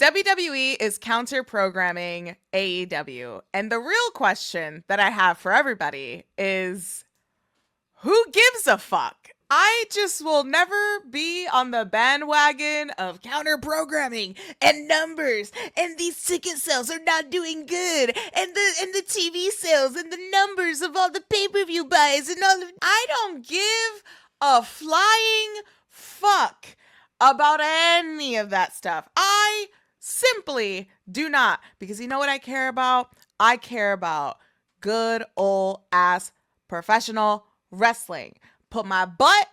WWE is counter-programming AEW. And the real question that I have for everybody is, who gives a fuck? I just will never be on the bandwagon of counter-programming and numbers, and these ticket sales are not doing good, and the TV sales and the numbers of all the pay-per-view buys and all of... I don't give a flying fuck about any of that stuff. I simply do not, because you know what I care about? I care about good old ass professional wrestling. Put my butt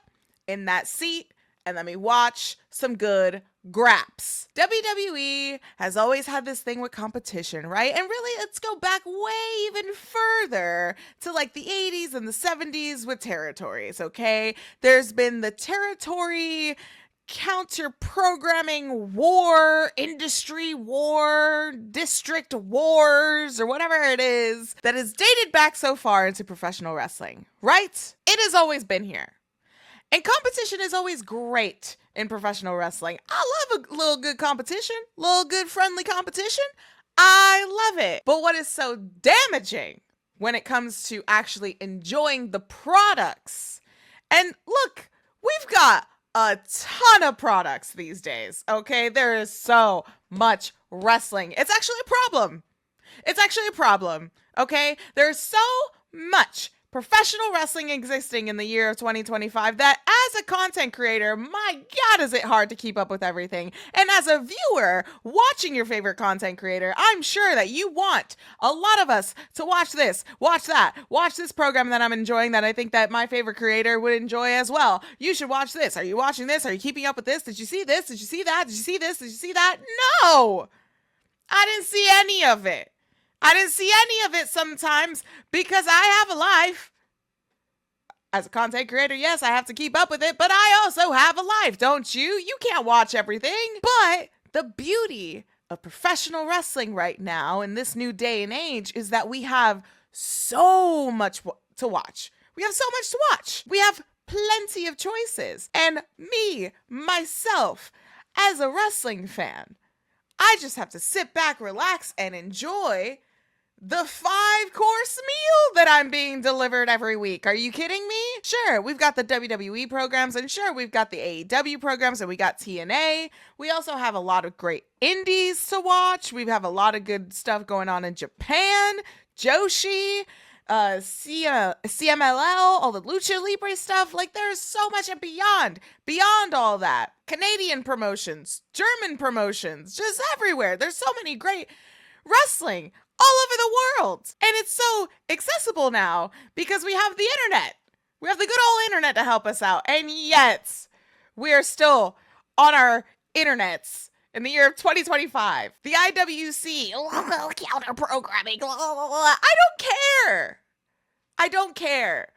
in that seat and let me watch some good graps. WWE has always had this thing with competition, right? And really, let's go back way even further to like the 80s and the 70s with territories, okay? There's been the territory counter-programming war, industry war, district wars, or whatever it is that is dated back so far into professional wrestling, right? It has always been here. And competition is always great in professional wrestling. I love a little good competition, little good friendly competition. I love it. But what is so damaging when it comes to actually enjoying the products? And look, we've got a ton of products these days, okay? There is so much wrestling. It's actually a problem. It's actually a problem, okay? There's so much professional wrestling existing in the year of 2025 that as a content creator, my God, is it hard to keep up with everything. And as a viewer watching your favorite content creator, I'm sure that you want a lot of us to watch this, watch that, watch this program that I'm enjoying that I think that my favorite creator would enjoy as well. You should watch this. Are you watching this? Are you keeping up with this? Did you see this? Did you see that? Did you see this? Did you see that? No! I didn't see any of it. I didn't see any of it sometimes because I have a life. As a content creator, yes, I have to keep up with it, but I also have a life, don't you? You can't watch everything. But the beauty of professional wrestling right now in this new day and age is that we have so much to watch. We have so much to watch. We have plenty of choices. And me, myself, as a wrestling fan, I just have to sit back, relax, and enjoy the 5-course meal that I'm being delivered every week. Are you kidding me? Sure, we've got the WWE programs, and sure, we've got the AEW programs, and we got TNA. We also have a lot of great indies to watch. We have a lot of good stuff going on in Japan, Joshi, CMLL, all the Lucha Libre stuff. Like, there's so much and beyond all that. Canadian promotions, German promotions, just everywhere. There's so many great wrestling all over the world. And it's so accessible now because we have the internet. We have the good old internet to help us out. And yet, we are still on our internets in the year of 2025. The IWC, counter-programming, I don't care. I don't care.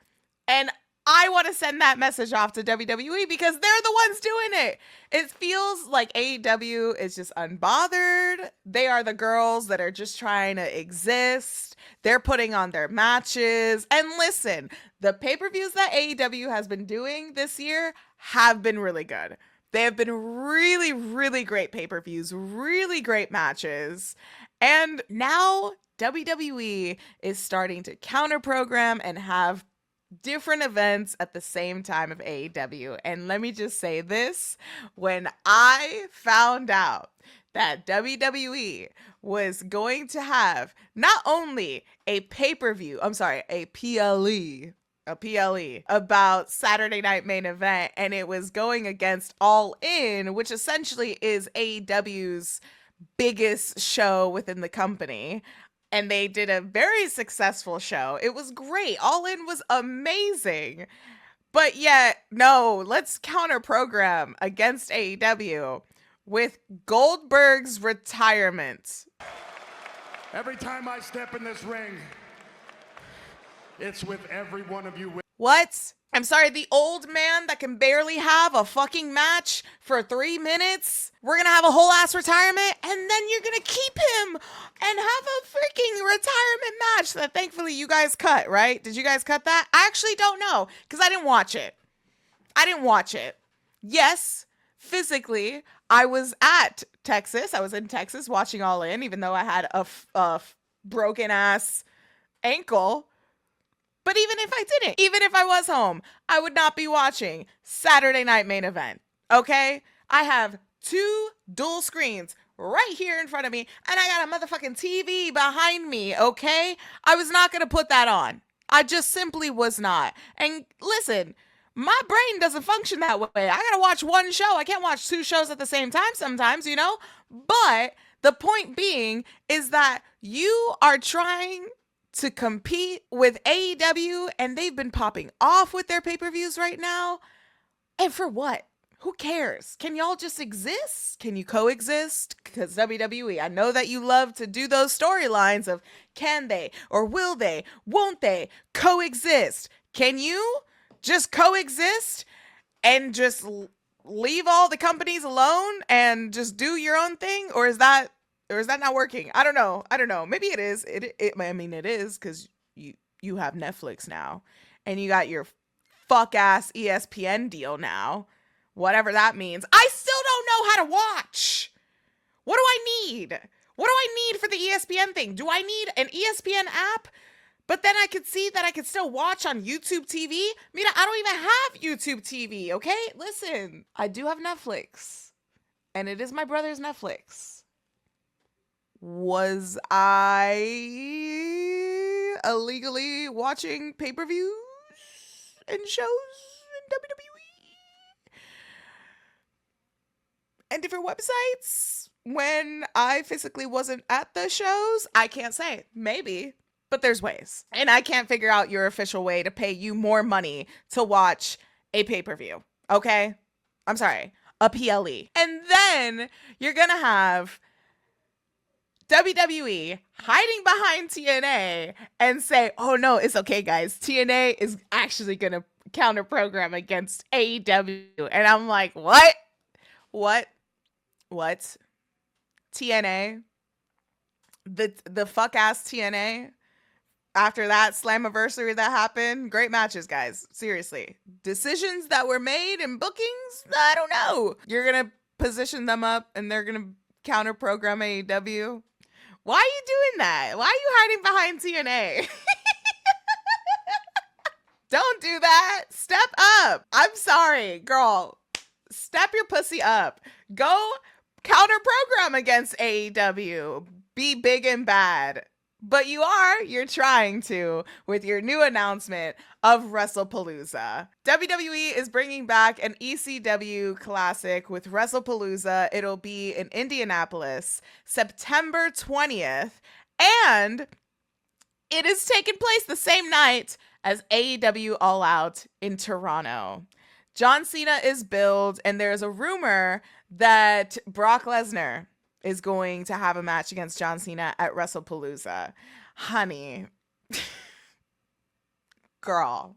And I want to send that message off to WWE because they're the ones doing it. It feels like AEW is just unbothered. They are the girls that are just trying to exist. They're putting on their matches. And listen, the pay-per-views that AEW has been doing this year have been really good. They have been really, really great pay-per-views, really great matches. And now WWE is starting to counter-program and have different events at the same time of AEW. And let me just say this, when I found out that WWE was going to have not only a pay-per-view, a PLE about Saturday Night Main Event, and it was going against All In, which essentially is AEW's biggest show within the company. And they did a very successful show. It was great. All In was amazing. But yet, no, let's counter-program against AEW with Goldberg's retirement. Every time I step in this ring, it's with every one of you. What? I'm sorry, the old man that can barely have a fucking match for 3 minutes? We're gonna have a whole ass retirement, and then you're gonna keep him and have a freaking retirement match that thankfully you guys cut, right? Did you guys cut that? I actually don't know, because I didn't watch it. Yes, physically, I was at Texas. I was in Texas watching All In, even though I had a broken ass ankle. But even if I didn't, even if I was home, I would not be watching Saturday Night Main Event. Okay? I have 2 dual screens right here in front of me, and I got a motherfucking TV behind me, okay? I was not going to put that on. I just simply was not. And listen, my brain doesn't function that way. I got to watch one show. I can't watch 2 shows at the same time sometimes, you know? But the point being is that you are trying to compete with AEW, and they've been popping off with their pay-per-views right now. And for what? Who cares? Can y'all just exist? Can you coexist? Because WWE, I know that you love to do those storylines of can they or will they, won't they coexist? Can you just coexist and just leave all the companies alone and just do your own thing? Or is that not working? I don't know. Maybe it is. I mean, it is because you have Netflix now and you got your fuck ass ESPN deal now. Whatever that means. I still don't know how to watch. What do I need? What do I need for the ESPN thing? Do I need an ESPN app? But then I could see that I could still watch on YouTube TV. Mira, I don't even have YouTube TV, okay? Listen, I do have Netflix. And it is my brother's Netflix. Was I illegally watching pay-per-views and shows in WWE? And different websites when I physically wasn't at the shows? I can't say. Maybe. But there's ways. And I can't figure out your official way to pay you more money to watch a pay-per-view. Okay? I'm sorry. A PLE. And then you're going to have WWE hiding behind TNA and say, oh no, it's okay, guys. TNA is actually going to counter program against AEW. And I'm like, what? TNA? The fuck ass TNA? After that Slammiversary that happened, great matches, guys. Seriously. Decisions that were made in bookings? I don't know. You're gonna position them up and they're gonna counter program AEW? Why are you doing that? Why are you hiding behind TNA? Don't do that. Step up. I'm sorry, girl. Step your pussy up. Go counter program against AEW. Be big and bad. But you're trying to with your new announcement of WrestlePalooza. WWE is bringing back an ECW classic with WrestlePalooza. It'll be in Indianapolis, September 20th. And it is taking place the same night as AEW All Out in Toronto. John Cena is billed, and there's a rumor that Brock Lesnar is going to have a match against John Cena at WrestlePalooza. Honey. Girl.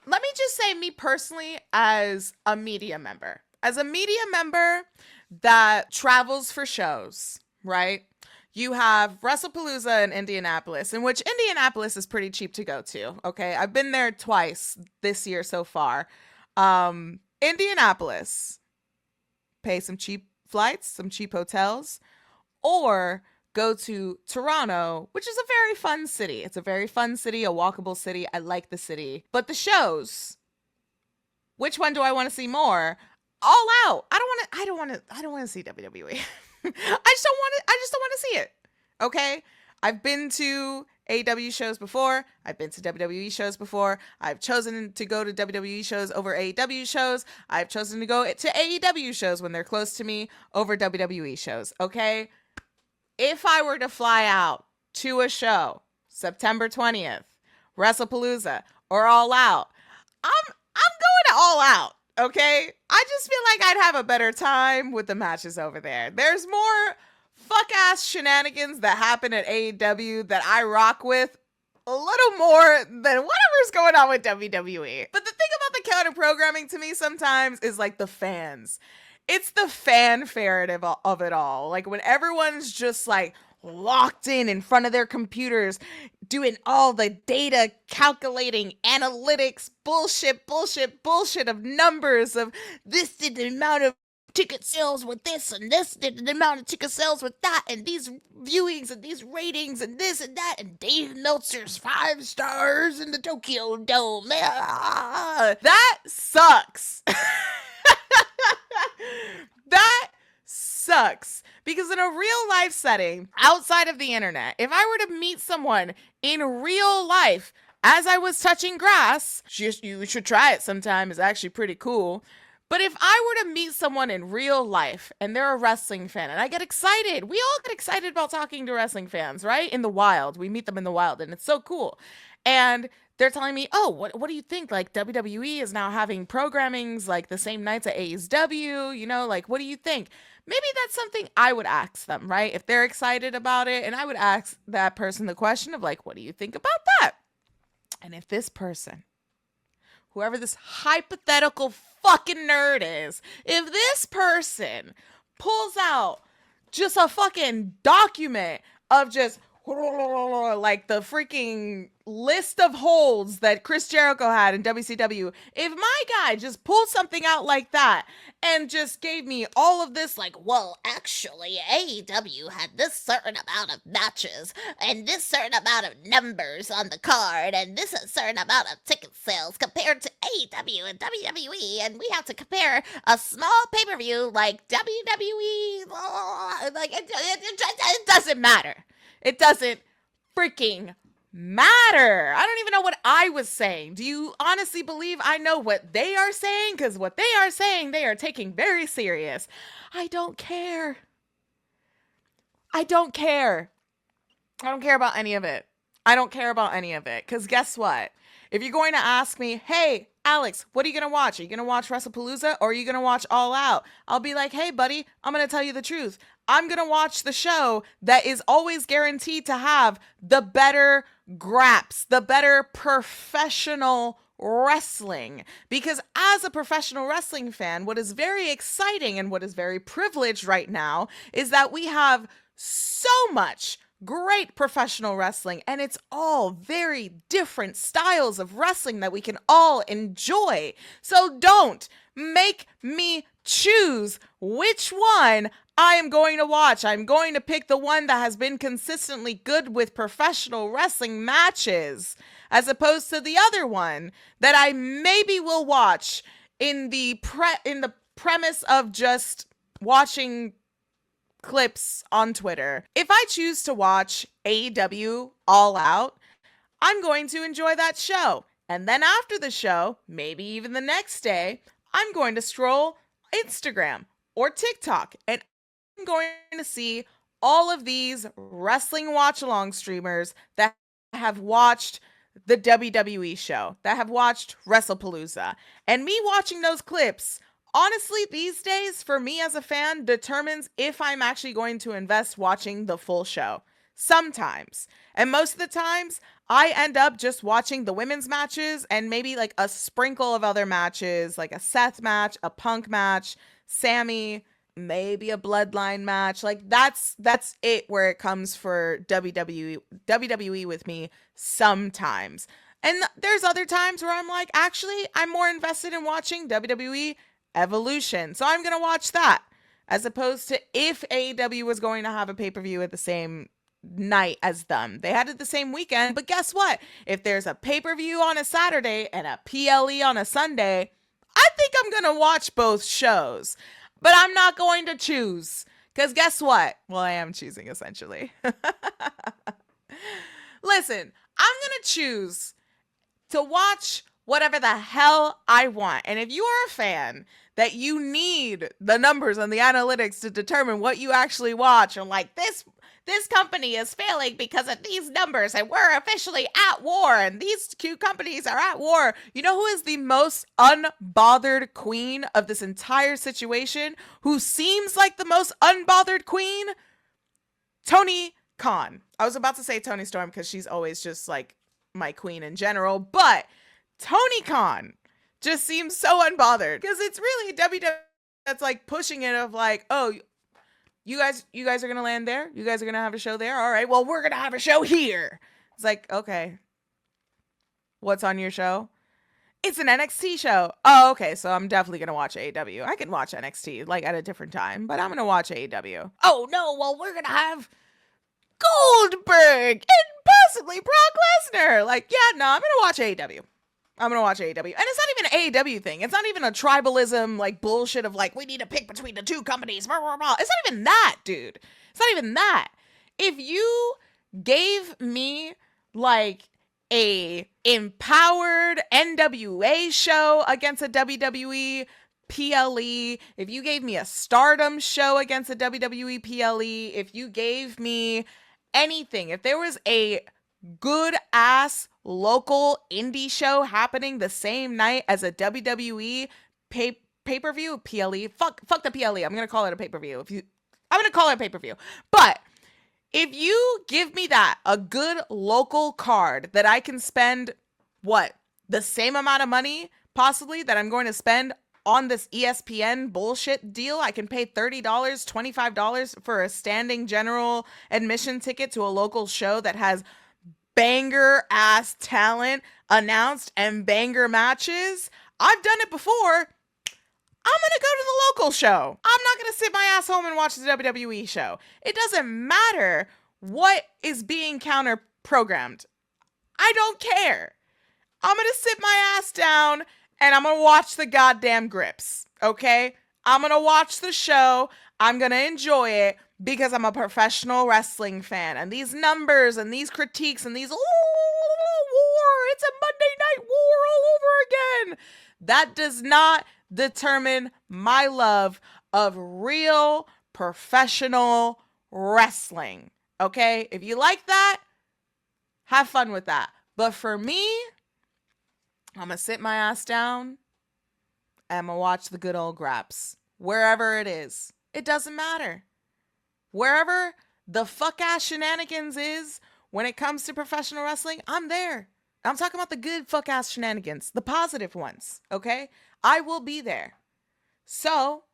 Let me just say, me personally, as a media member that travels for shows, right? You have WrestlePalooza in Indianapolis, in which Indianapolis is pretty cheap to go to, okay? I've been there twice this year so far. Indianapolis, pay some cheap flights, some cheap hotels, or go to Toronto, which is a very fun city. It's a very fun city, a walkable city. I like the city. But the shows, which one do I want to see more? All Out. I don't want to see WWE. I just don't want to see it. Okay? I've been to AEW shows before. I've been to WWE shows before. I've chosen to go to WWE shows over AEW shows. I've chosen to go to AEW shows when they're close to me over WWE shows. Okay? If I were to fly out to a show, September 20th, WrestlePalooza, or All Out, I'm going to All Out. Okay? I just feel like I'd have a better time with the matches over there. There's more fuck-ass shenanigans that happen at AEW that I rock with a little more than whatever's going on with WWE. But the thing about the counter-programming to me sometimes is like the fans. It's the fanfare of it all. Like when everyone's just like locked in front of their computers, doing all the data calculating analytics bullshit of numbers of this did the amount of ticket sales with this and this did the amount of ticket sales with that and these viewings and these ratings and this and that and Dave Meltzer's 5 stars in the Tokyo Dome. That sucks. That sucks. Because in a real life setting, outside of the internet, if I were to meet someone in real life as I was touching grass, you should try it sometime, it's actually pretty cool. But if I were to meet someone in real life and they're a wrestling fan and I get excited, we all get excited about talking to wrestling fans, right? In the wild. We meet them in the wild and it's so cool. And they're telling me, oh, what do you think? Like WWE is now having programmings like the same nights at AEW, you know, like what do you think? Maybe that's something I would ask them, right? If they're excited about it, and I would ask that person the question of like, what do you think about that? And if this person, whoever this hypothetical fucking nerd is, if this person pulls out just a fucking document of just like the freaking list of holds that Chris Jericho had in WCW, if my guy just pulled something out like that and just gave me all of this, like, well, actually, AEW had this certain amount of matches and this certain amount of numbers on the card and this certain amount of ticket sales compared to AEW and WWE, and we have to compare a small pay-per-view like WWE, like, it doesn't matter. It doesn't freaking matter. I don't even know what I was saying. Do you honestly believe I know what they are saying? Because what they are saying, they are taking very serious. I don't care. I don't care. I don't care about any of it. I don't care about any of it. Because guess what? If you're going to ask me, hey, Alex, what are you going to watch? Are you going to watch WrestlePalooza or are you going to watch All Out? I'll be like, hey, buddy, I'm going to tell you the truth. I'm going to watch the show that is always guaranteed to have the better graps, the better professional wrestling. Because as a professional wrestling fan, what is very exciting and what is very privileged right now is that we have so much great professional wrestling, and it's all very different styles of wrestling that we can all enjoy. So don't make me choose which one I am going to watch. I'm going to pick the one that has been consistently good with professional wrestling matches, as opposed to the other one that I maybe will watch in the premise of just watching clips on Twitter. If I choose to watch AEW All Out, I'm going to enjoy that show. And then after the show, maybe even the next day, I'm going to scroll Instagram or TikTok and I'm going to see all of these wrestling watch-along streamers that have watched the WWE show, that have watched WrestlePalooza. And me watching those clips, honestly, these days, for me as a fan, determines if I'm actually going to invest watching the full show. Sometimes. And most of the times, I end up just watching the women's matches and maybe like a sprinkle of other matches, like a Seth match, a Punk match, Sammy, maybe a Bloodline match. Like that's it where it comes for WWE with me sometimes. And there's other times where I'm like, actually, I'm more invested in watching WWE Evolution. So I'm going to watch that as opposed to if AEW was going to have a pay-per-view at the same night as them. They had it the same weekend, but guess what? If there's a pay-per-view on a Saturday and a PLE on a Sunday, I think I'm going to watch both shows. But I'm not going to choose. Because guess what? Well, I am choosing essentially. Listen, I'm going to choose to watch whatever the hell I want. And if you are a fan that you need the numbers and the analytics to determine what you actually watch, and like this company is failing because of these numbers and we're officially at war and these two companies are at war. You know who is the most unbothered queen of this entire situation? Who seems like the most unbothered queen? Tony Khan. I was about to say Tony Storm because she's always just like my queen in general, but Tony Khan just seems so unbothered because it's really WWE that's like pushing it of like, oh, you guys are going to land there? You guys are going to have a show there? All right, well, we're going to have a show here. It's like, okay, what's on your show? It's an NXT show. Oh, okay. So I'm definitely going to watch AEW. I can watch NXT like at a different time, but I'm going to watch AEW. Oh, no. Well, we're going to have Goldberg and possibly Brock Lesnar. Like, yeah, no, I'm going to watch AEW. I'm going to watch AEW. And it's not even an AEW thing. It's not even a tribalism like bullshit of like, we need to pick between the two companies. Blah, blah, blah. It's not even that, dude. It's not even that. If you gave me like a empowered NWA show against a WWE PLE, if you gave me a Stardom show against a WWE PLE, if you gave me anything, if there was a good ass local indie show happening the same night as a WWE pay-per-view PLE, fuck the PLE. I'm going to call it a pay-per-view. I'm going to call it a pay-per-view. But if you give me a good local card that I can spend, the same amount of money, possibly, that I'm going to spend on this ESPN bullshit deal, I can pay $30, $25 for a standing general admission ticket to a local show that has banger ass talent announced and banger matches. I've done it before. I'm going to go to the local show. I'm not going to sit my ass home and watch the WWE show. It doesn't matter what is being counter programmed. I don't care. I'm going to sit my ass down and I'm going to watch the goddamn grips. Okay? I'm going to watch the show. I'm going to enjoy it because I'm a professional wrestling fan. And these numbers and these critiques and these, war, it's a Monday Night War all over again. That does not determine my love of real professional wrestling. Okay? If you like that, have fun with that. But for me, I'm going to sit my ass down and I'm going to watch the good old graps. Wherever it is. It doesn't matter. Wherever the fuck ass shenanigans is when it comes to professional wrestling, I'm there. I'm talking about the good fuck ass shenanigans, the positive ones, okay? I will be there. So,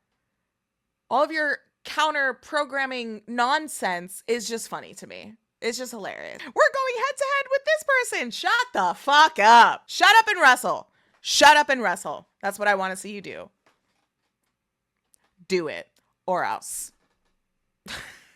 all of your counter programming nonsense is just funny to me. It's just hilarious. We're going head to head with this person. Shut the fuck up. Shut up and wrestle. Shut up and wrestle. That's what I want to see you do. Do it or else.